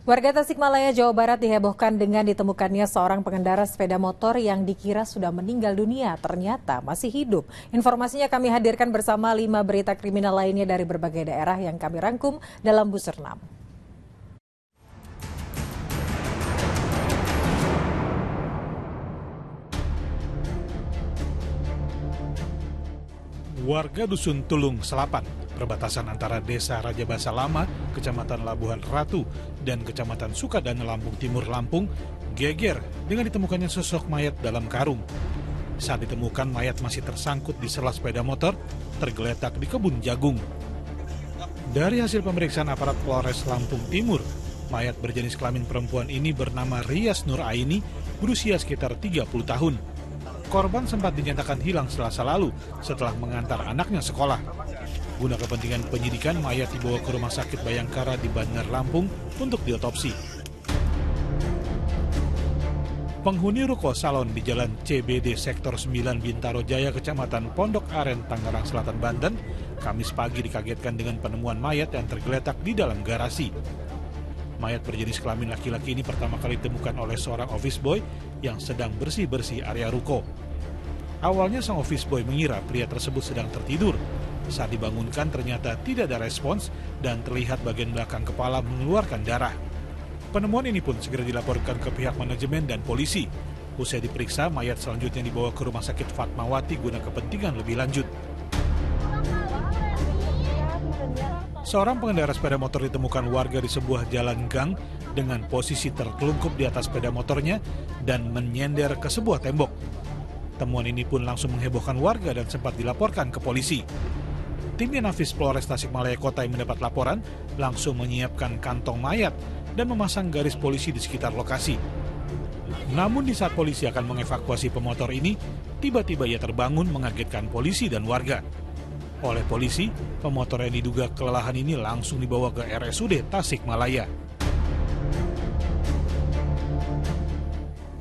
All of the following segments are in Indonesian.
Warga Tasikmalaya, Jawa Barat dihebohkan dengan ditemukannya seorang pengendara sepeda motor yang dikira sudah meninggal dunia, ternyata masih hidup. Informasinya kami hadirkan bersama 5 berita kriminal lainnya dari berbagai daerah yang kami rangkum dalam Buser 6. Warga Dusun Tulung Selapan, perbatasan antara Desa Rajabasa Lama, Kecamatan Labuhan Ratu, dan Kecamatan Sukadana, Lampung Timur, Lampung, geger dengan ditemukannya sosok mayat dalam karung. Saat ditemukan, mayat masih tersangkut di sela sepeda motor, tergeletak di kebun jagung. Dari hasil pemeriksaan aparat Polres Lampung Timur, mayat berjenis kelamin perempuan ini bernama Rias Nur Aini, berusia sekitar 30 tahun. Korban sempat dinyatakan hilang Selasa lalu setelah mengantar anaknya sekolah. Guna kepentingan penyidikan, mayat dibawa ke Rumah Sakit Bayangkara di Bandar Lampung untuk diotopsi. Penghuni ruko salon di Jalan CBD Sektor 9 Bintaro Jaya, Kecamatan Pondok Aren, Tangerang Selatan, Banten, Kamis pagi dikagetkan dengan penemuan mayat yang tergeletak di dalam garasi. Mayat berjenis kelamin laki-laki ini pertama kali ditemukan oleh seorang office boy yang sedang bersih-bersih area ruko. Awalnya sang office boy mengira pria tersebut sedang tertidur. Saat dibangunkan ternyata tidak ada respons dan terlihat bagian belakang kepala mengeluarkan darah. Penemuan ini pun segera dilaporkan ke pihak manajemen dan polisi. Usai diperiksa, mayat selanjutnya dibawa ke Rumah Sakit Fatmawati guna kepentingan lebih lanjut. Seorang pengendara sepeda motor ditemukan warga di sebuah jalan gang dengan posisi tertelungkup di atas sepeda motornya dan menyender ke sebuah tembok. Temuan ini pun langsung menghebohkan warga dan sempat dilaporkan ke polisi. Tim Inafis Polres Tasikmalaya Kota yang mendapat laporan langsung menyiapkan kantong mayat dan memasang garis polisi di sekitar lokasi. Namun di saat polisi akan mengevakuasi pemotor ini, tiba-tiba ia terbangun mengagetkan polisi dan warga. Oleh polisi, pemotor yang diduga kelelahan ini langsung dibawa ke RSUD Tasikmalaya.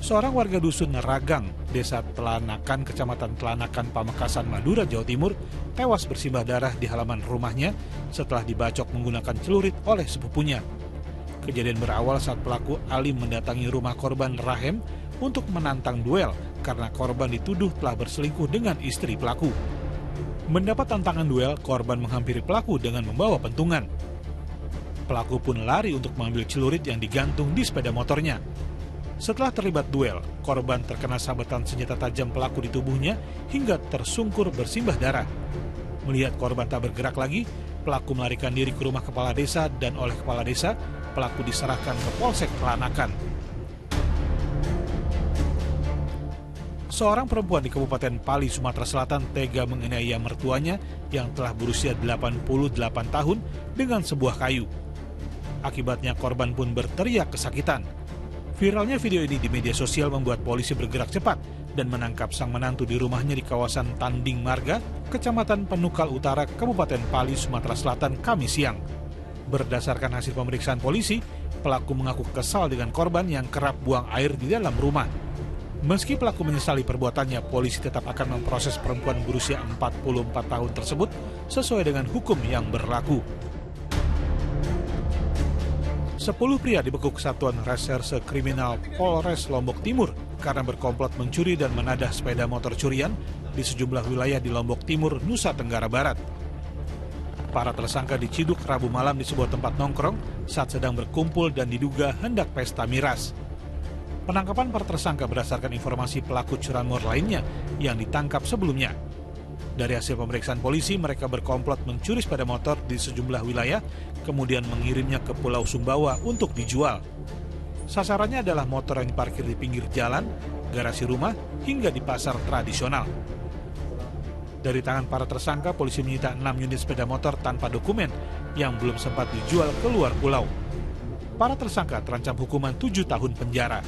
Seorang warga dusun Ragang, Desa Telanakan, Kecamatan Telanakan, Pamekasan, Madura, Jawa Timur, tewas bersimbah darah di halaman rumahnya setelah dibacok menggunakan celurit oleh sepupunya. Kejadian berawal saat pelaku alim mendatangi rumah korban Rahem untuk menantang duel karena korban dituduh telah berselingkuh dengan istri pelaku. Mendapat tantangan duel, korban menghampiri pelaku dengan membawa pentungan. Pelaku pun lari untuk mengambil celurit yang digantung di sepeda motornya. Setelah terlibat duel, korban terkena sabetan senjata tajam pelaku di tubuhnya hingga tersungkur bersimbah darah. Melihat korban tak bergerak lagi, pelaku melarikan diri ke rumah kepala desa dan oleh kepala desa, pelaku diserahkan ke Polsek Telanakan. Seorang perempuan di Kabupaten Pali, Sumatera Selatan tega menganiaya mertuanya yang telah berusia 88 tahun dengan sebuah kayu. Akibatnya korban pun berteriak kesakitan. Viralnya video ini di media sosial membuat polisi bergerak cepat dan menangkap sang menantu di rumahnya di kawasan Tanding Marga, Kecamatan Penukal Utara, Kabupaten Pali, Sumatera Selatan, Kamis siang. Berdasarkan hasil pemeriksaan polisi, pelaku mengaku kesal dengan korban yang kerap buang air di dalam rumah. Meski pelaku menyesali perbuatannya, polisi tetap akan memproses perempuan berusia 44 tahun tersebut sesuai dengan hukum yang berlaku. 10 pria dibekuk Satuan Reserse Kriminal Polres Lombok Timur karena berkomplot mencuri dan menadah sepeda motor curian di sejumlah wilayah di Lombok Timur, Nusa Tenggara Barat. Para tersangka diciduk Rabu malam di sebuah tempat nongkrong saat sedang berkumpul dan diduga hendak pesta miras. Penangkapan para tersangka berdasarkan informasi pelaku curanmor lainnya yang ditangkap sebelumnya. Dari hasil pemeriksaan polisi, mereka berkomplot mencuri sepeda motor di sejumlah wilayah, kemudian mengirimnya ke Pulau Sumbawa untuk dijual. Sasarannya adalah motor yang diparkir di pinggir jalan, garasi rumah, hingga di pasar tradisional. Dari tangan para tersangka, polisi menyita 6 unit sepeda motor tanpa dokumen yang belum sempat dijual ke luar pulau. Para tersangka terancam hukuman 7 tahun penjara.